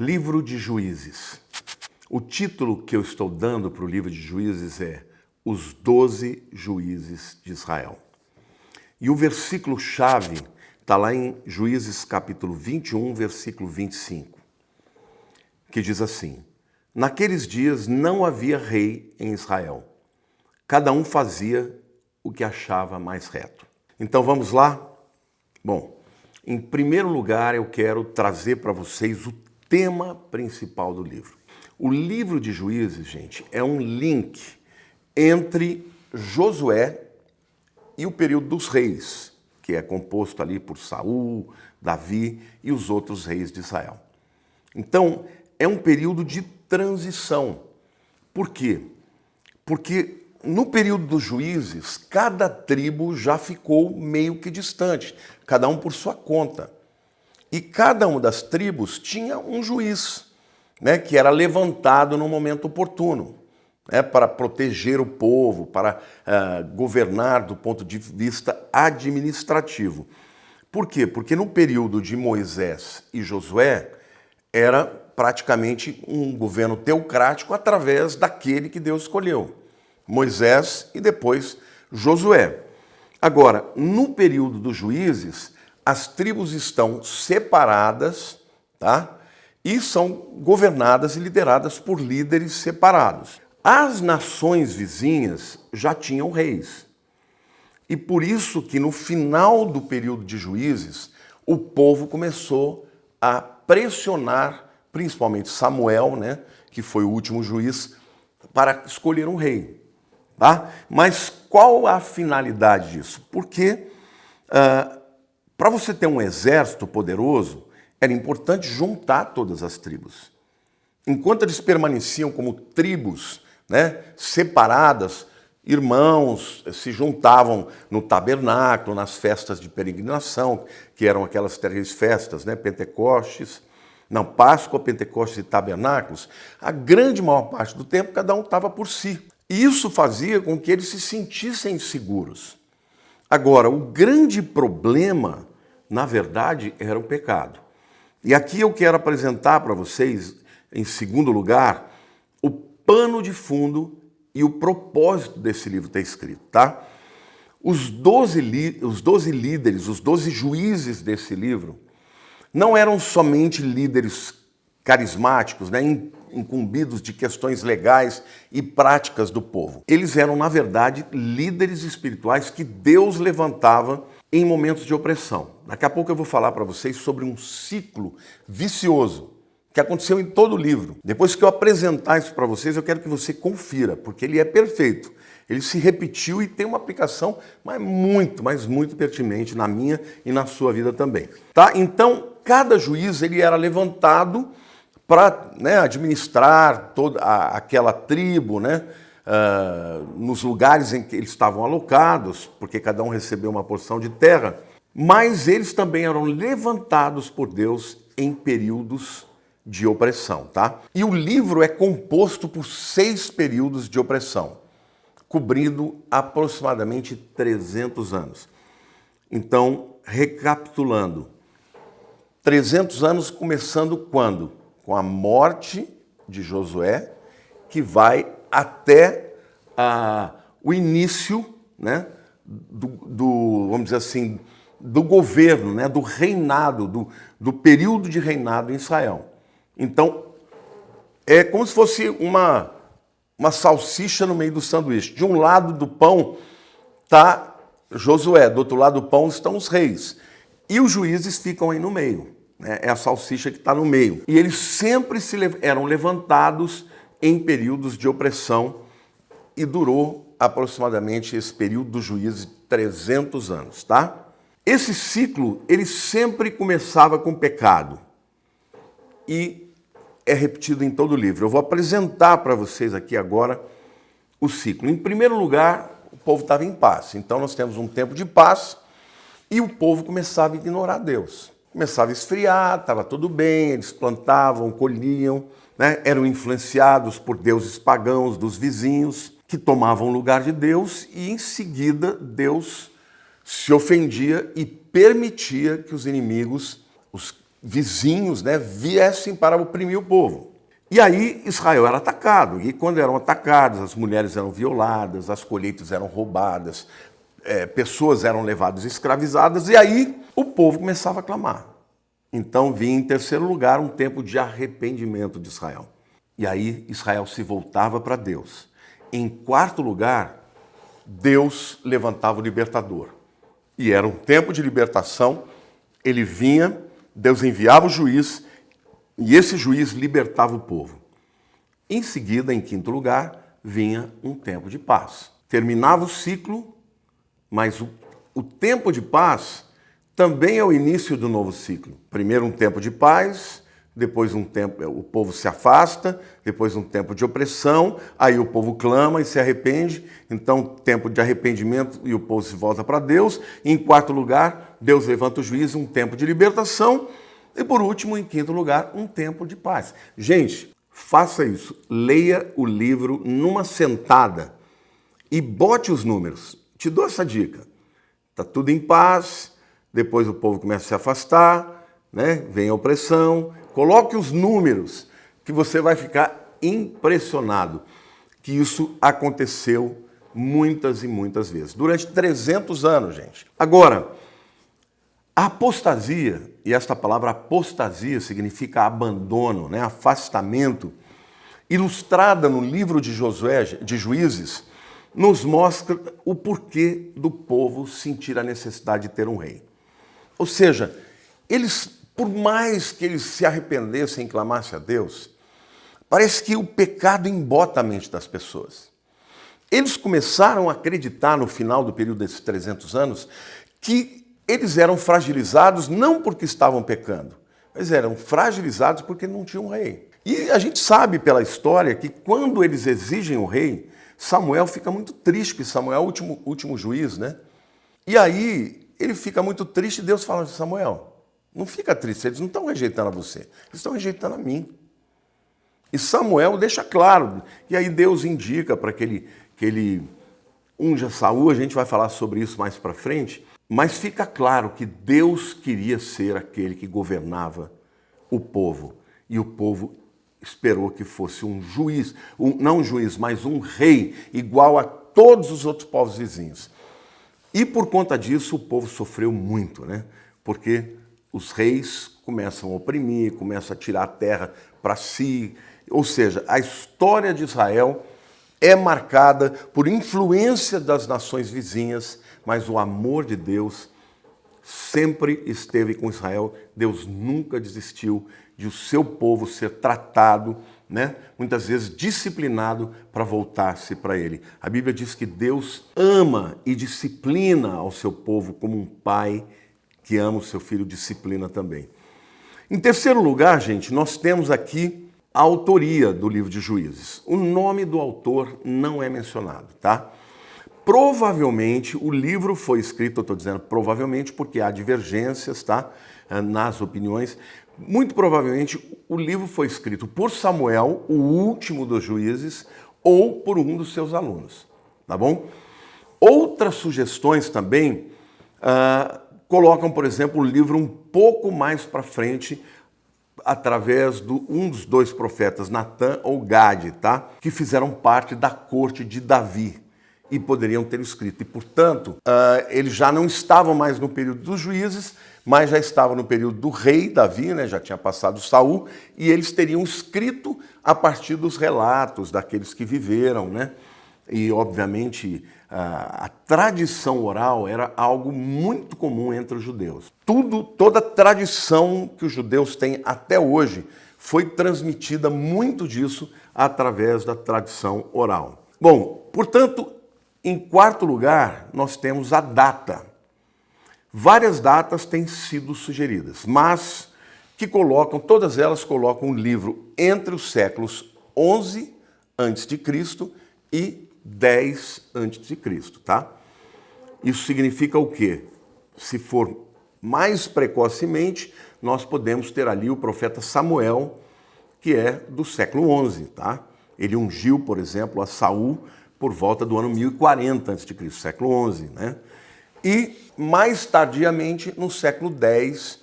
Livro de Juízes. O título que eu estou dando para o livro de Juízes é Os 12 Juízes de Israel. E o versículo-chave está lá em Juízes capítulo 21, versículo 25, que diz assim: Naqueles dias não havia rei em Israel. Cada um fazia o que achava mais reto. Então vamos lá? Bom, em primeiro lugar eu quero trazer para vocês o tema principal do livro. O livro de Juízes, gente, é um link entre Josué e o período dos reis, que é composto ali por Saul, Davi e os outros reis de Israel. Então, é um período de transição. Por quê? Porque no período dos juízes, cada tribo já ficou meio que distante, cada um por sua conta. E cada uma das tribos tinha um juiz, né, que era levantado no momento oportuno, né, para proteger o povo, para governar do ponto de vista administrativo. Por quê? Porque no período de Moisés e Josué era praticamente um governo teocrático através daquele que Deus escolheu, Moisés e depois Josué. Agora, no período dos juízes, as tribos estão separadas, tá? E são governadas e lideradas por líderes separados. As nações vizinhas já tinham reis. E por isso que no final do período de juízes, o povo começou a pressionar, principalmente Samuel, né, que foi o último juiz, para escolher um rei. Tá? Mas qual a finalidade disso? Porque para você ter um exército poderoso, era importante juntar todas as tribos. Enquanto eles permaneciam como tribos, né, separadas, irmãos se juntavam no tabernáculo, nas festas de peregrinação, que eram aquelas três festas, né, Pentecostes, não, Páscoa, Pentecostes e Tabernáculos, a grande maior parte do tempo cada um estava por si. E isso fazia com que eles se sentissem seguros. Agora, o grande problema, na verdade, era o pecado. E aqui eu quero apresentar para vocês, em segundo lugar, o pano de fundo e o propósito desse livro ter escrito, tá? Os 12 líderes, os 12 juízes desse livro, não eram somente líderes carismáticos, né, incumbidos de questões legais e práticas do povo. Eles eram, na verdade, líderes espirituais que Deus levantava em momentos de opressão. Daqui a pouco eu vou falar para vocês sobre um ciclo vicioso que aconteceu em todo o livro. Depois que eu apresentar isso para vocês, eu quero que você confira, porque ele é perfeito. Ele se repetiu e tem uma aplicação mas muito pertinente na minha e na sua vida também. Tá? Então, cada juiz ele era levantado para, né, administrar toda aquela tribo, né, nos lugares em que eles estavam alocados, porque cada um recebeu uma porção de terra, mas eles também eram levantados por Deus em períodos de opressão. Tá? E o livro é composto por 6 períodos de opressão, cobrindo aproximadamente 300 anos. Então, recapitulando, 300 anos começando quando? Com a morte de Josué, que vai até o início, né, vamos dizer assim, do governo, né, do reinado, do período de reinado em Israel. Então, é como se fosse uma salsicha no meio do sanduíche. De um lado do pão está Josué, do outro lado do pão estão os reis. E os juízes ficam aí no meio. É a salsicha que está no meio. E eles sempre eram levantados em períodos de opressão e durou aproximadamente esse período dos juízes 300 anos, tá? Esse ciclo, ele sempre começava com pecado e é repetido em todo o livro. Eu vou apresentar para vocês aqui agora o ciclo. Em primeiro lugar, o povo estava em paz. Então nós temos um tempo de paz e o povo começava a ignorar Deus. Começava a esfriar, estava tudo bem, eles plantavam, colhiam, né? Eram influenciados por deuses pagãos dos vizinhos, que tomavam o lugar de Deus, e em seguida Deus se ofendia e permitia que os inimigos, os vizinhos, né, viessem para oprimir o povo. E aí Israel era atacado, e quando eram atacados, as mulheres eram violadas, as colheitas eram roubadas, pessoas eram levadas escravizadas, e aí o povo começava a clamar. Então vinha em terceiro lugar um tempo de arrependimento de Israel. E aí Israel se voltava para Deus. Em quarto lugar, Deus levantava o libertador. E era um tempo de libertação, ele vinha, Deus enviava o juiz, e esse juiz libertava o povo. Em seguida, em quinto lugar, vinha um tempo de paz. Terminava o ciclo, mas o tempo de paz também é o início do novo ciclo. Primeiro um tempo de paz, depois um tempo o povo se afasta, depois um tempo de opressão, aí o povo clama e se arrepende, então tempo de arrependimento e o povo se volta para Deus. Em quarto lugar, Deus levanta o juízo, um tempo de libertação. E por último, em quinto lugar, um tempo de paz. Gente, faça isso. Leia o livro numa sentada e bote os números. Te dou essa dica. Está tudo em paz, depois o povo começa a se afastar, né? Vem a opressão. Coloque os números que você vai ficar impressionado que isso aconteceu muitas e muitas vezes. Durante 300 anos, gente. Agora, a apostasia, e esta palavra apostasia significa abandono, né? Afastamento, ilustrada no livro de Josué, de Juízes, nos mostra o porquê do povo sentir a necessidade de ter um rei. Ou seja, eles, por mais que eles se arrependessem e clamassem a Deus, parece que o pecado embota a mente das pessoas. Eles começaram a acreditar no final do período desses 300 anos que eles eram fragilizados não porque estavam pecando, mas eram fragilizados porque não tinham um rei. E a gente sabe pela história que quando eles exigem o rei, Samuel fica muito triste, porque Samuel é o último juiz, né? E aí ele fica muito triste e Deus fala: Samuel, não fica triste, eles não estão rejeitando a você, eles estão rejeitando a mim. E Samuel deixa claro, e aí Deus indica para que ele unja Saul, a gente vai falar sobre isso mais para frente, mas fica claro que Deus queria ser aquele que governava o povo, e o povo esperou que fosse um juiz, não um juiz, mas um rei, igual a todos os outros povos vizinhos. E por conta disso o povo sofreu muito, né? Porque os reis começam a oprimir, começam a tirar a terra para si, ou seja, a história de Israel é marcada por influência das nações vizinhas, mas o amor de Deus sempre esteve com Israel. Deus nunca desistiu de o seu povo ser tratado, né, muitas vezes disciplinado para voltar-se para ele. A Bíblia diz que Deus ama e disciplina ao seu povo como um pai que ama o seu filho, disciplina também. Em terceiro lugar, gente, nós temos aqui a autoria do livro de Juízes. O nome do autor não é mencionado, tá? Provavelmente o livro foi escrito, eu estou dizendo provavelmente porque há divergências, tá, nas opiniões. Muito provavelmente o livro foi escrito por Samuel, o último dos juízes, ou por um dos seus alunos, tá bom? Outras sugestões também colocam, por exemplo, o livro um pouco mais para frente, através de um dos dois profetas, Natã ou Gade, tá? Que fizeram parte da corte de Davi e poderiam ter escrito. E, portanto, eles já não estavam mais no período dos juízes, mas já estavam no período do rei Davi, né? Já tinha passado Saul, e eles teriam escrito a partir dos relatos daqueles que viveram, né? E, obviamente, a tradição oral era algo muito comum entre os judeus. Toda tradição que os judeus têm até hoje foi transmitida, muito disso, através da tradição oral. Bom, portanto, em quarto lugar, nós temos a data. Várias datas têm sido sugeridas, mas que todas elas colocam o livro entre os séculos 11 a.C. e 10 a.C., tá? Isso significa o quê? Se for mais precocemente, nós podemos ter ali o profeta Samuel, que é do século 11, tá? Ele ungiu, por exemplo, a Saul por volta do ano 1040 a.C., século 11, né? E mais tardiamente, no século 10,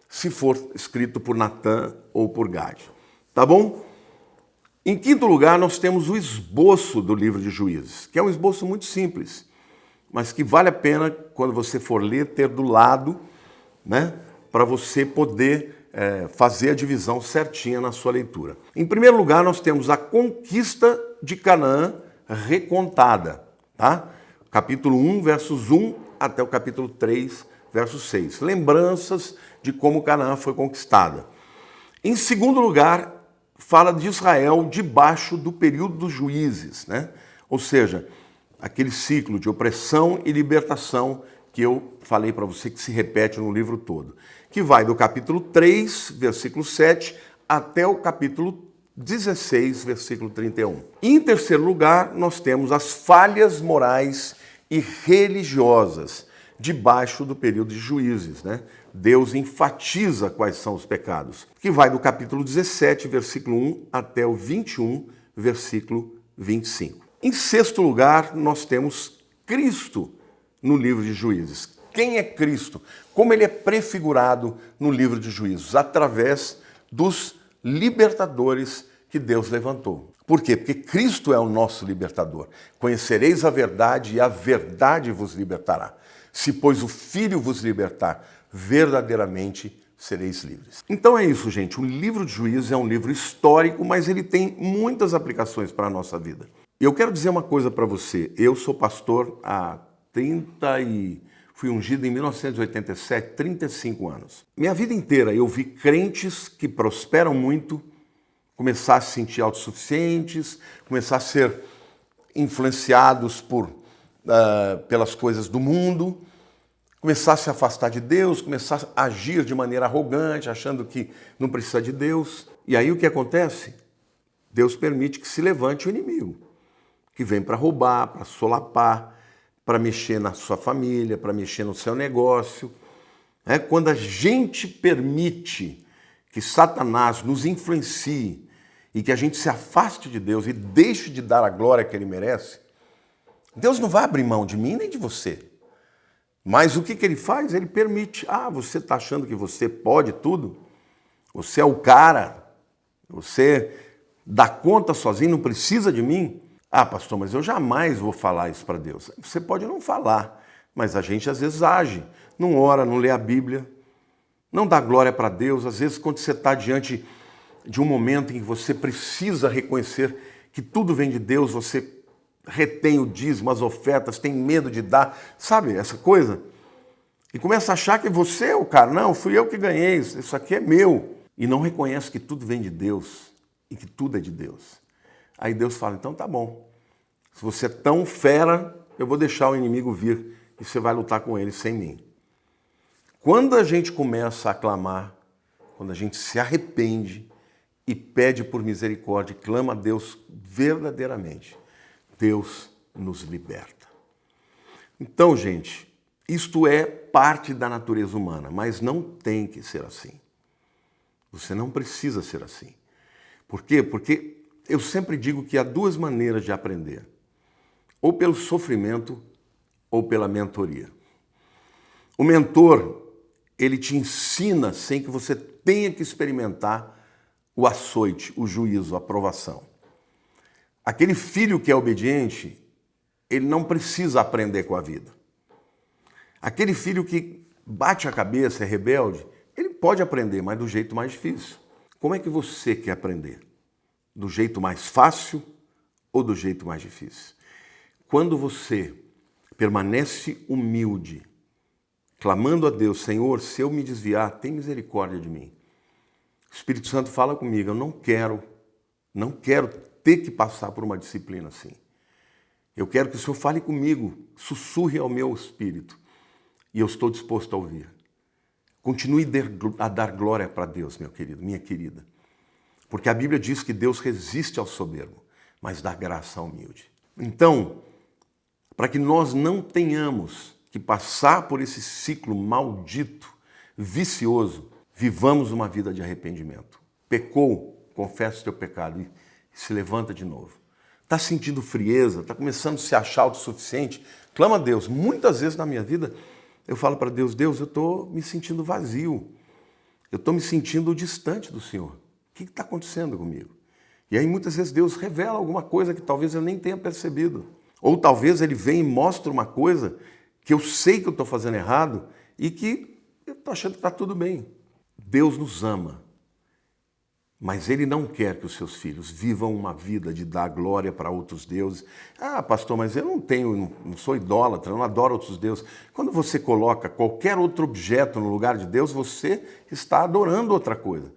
se for escrito por Natã ou por Gade. Tá bom? Em quinto lugar, nós temos o esboço do livro de Juízes, que é um esboço muito simples, mas que vale a pena, quando você for ler, ter do lado, né, para você poder fazer a divisão certinha na sua leitura. Em primeiro lugar, nós temos a conquista de Canaã recontada, tá? Capítulo 1, versos 1 até o capítulo 3, verso 6. Lembranças de como Canaã foi conquistada. Em segundo lugar, fala de Israel debaixo do período dos juízes, né? Ou seja, aquele ciclo de opressão e libertação que eu falei para você que se repete no livro todo, que vai do capítulo 3, versículo 7, até o capítulo 16, versículo 31. E em terceiro lugar, nós temos as falhas morais e religiosas debaixo do período de juízes, né? Deus enfatiza quais são os pecados, que vai do capítulo 17, versículo 1, até o 21, versículo 25. Em sexto lugar, nós temos Cristo no livro de Juízes. Quem é Cristo? Como ele é prefigurado no livro de Juízes? Através dos libertadores que Deus levantou. Por quê? Porque Cristo é o nosso libertador. Conhecereis a verdade e a verdade vos libertará. Se, pois, o Filho vos libertar, verdadeiramente sereis livres. Então é isso, gente. O livro de Juízes é um livro histórico, mas ele tem muitas aplicações para a nossa vida. Eu quero dizer uma coisa para você. Eu sou pastor há fui ungido em 1987, 35 anos. Minha vida inteira eu vi crentes que prosperam muito começar a se sentir autossuficientes, começar a ser influenciados pelas coisas do mundo, começar a se afastar de Deus, começar a agir de maneira arrogante, achando que não precisa de Deus. E aí o que acontece? Deus permite que se levante o inimigo, que vem para roubar, para solapar, para mexer na sua família, para mexer no seu negócio. Quando a gente permite que Satanás nos influencie e que a gente se afaste de Deus e deixe de dar a glória que ele merece, Deus não vai abrir mão de mim nem de você. Mas o que ele faz? Ele permite. Você está achando que você pode tudo? Você é o cara? Você dá conta sozinho, não precisa de mim? Pastor, mas eu jamais vou falar isso para Deus. Você pode não falar, mas a gente às vezes age. Não ora, não lê a Bíblia, não dá glória para Deus. Às vezes quando você está diante de um momento em que você precisa reconhecer que tudo vem de Deus, você retém o dízimo, as ofertas, tem medo de dar, sabe essa coisa? E começa a achar que você é o cara. Não, fui eu que ganhei, isso aqui é meu. E não reconhece que tudo vem de Deus e que tudo é de Deus. Aí Deus fala, então tá bom. Se você é tão fera, eu vou deixar o inimigo vir e você vai lutar com ele sem mim. Quando a gente começa a clamar, quando a gente se arrepende e pede por misericórdia, clama a Deus verdadeiramente, Deus nos liberta. Então, gente, isto é parte da natureza humana, mas não tem que ser assim. Você não precisa ser assim. Por quê? Porque eu sempre digo que há duas maneiras de aprender. Ou pelo sofrimento, ou pela mentoria. O mentor, ele te ensina sem que você tenha que experimentar o açoite, o juízo, a provação. Aquele filho que é obediente, ele não precisa aprender com a vida. Aquele filho que bate a cabeça, é rebelde, ele pode aprender, mas do jeito mais difícil. Como é que você quer aprender? Do jeito mais fácil ou do jeito mais difícil? Quando você permanece humilde, clamando a Deus, Senhor, se eu me desviar, tem misericórdia de mim. O Espírito Santo fala comigo, eu não quero ter que passar por uma disciplina assim. Eu quero que o Senhor fale comigo, sussurre ao meu espírito, e eu estou disposto a ouvir. Continue a dar glória para Deus, meu querido, minha querida. Porque a Bíblia diz que Deus resiste ao soberbo, mas dá graça ao humilde. Então, para que nós não tenhamos que passar por esse ciclo maldito, vicioso, vivamos uma vida de arrependimento. Pecou, confessa o teu pecado e se levanta de novo. Está sentindo frieza, está começando a se achar autossuficiente, clama a Deus. Muitas vezes na minha vida eu falo para Deus, Deus, eu estou me sentindo vazio. Eu estou me sentindo distante do Senhor. O que está acontecendo comigo? E aí muitas vezes Deus revela alguma coisa que talvez eu nem tenha percebido. Ou talvez Ele vem e mostra uma coisa que eu sei que eu estou fazendo errado e que eu estou achando que está tudo bem. Deus nos ama, mas Ele não quer que os seus filhos vivam uma vida de dar glória para outros deuses. Ah, pastor, mas eu não sou idólatra, eu não adoro outros deuses. Quando você coloca qualquer outro objeto no lugar de Deus, você está adorando outra coisa.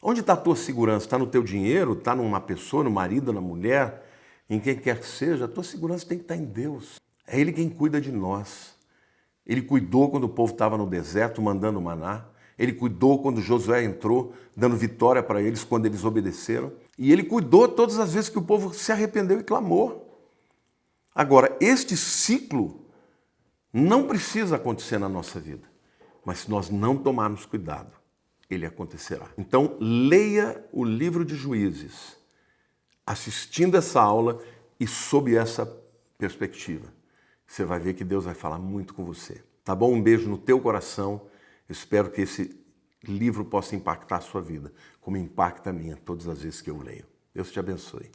Onde está a tua segurança? Está no teu dinheiro? Está numa pessoa, no marido, na mulher? Em quem quer que seja? A tua segurança tem que estar em Deus. É Ele quem cuida de nós. Ele cuidou quando o povo estava no deserto, mandando maná. Ele cuidou quando Josué entrou, dando vitória para eles quando eles obedeceram. E Ele cuidou todas as vezes que o povo se arrependeu e clamou. Agora, este ciclo não precisa acontecer na nossa vida. Mas se nós não tomarmos cuidado, ele acontecerá. Então, leia o livro de Juízes, assistindo essa aula e sob essa perspectiva. Você vai ver que Deus vai falar muito com você. Tá bom? Um beijo no teu coração. Espero que esse livro possa impactar a sua vida, como impacta a minha todas as vezes que eu leio. Deus te abençoe.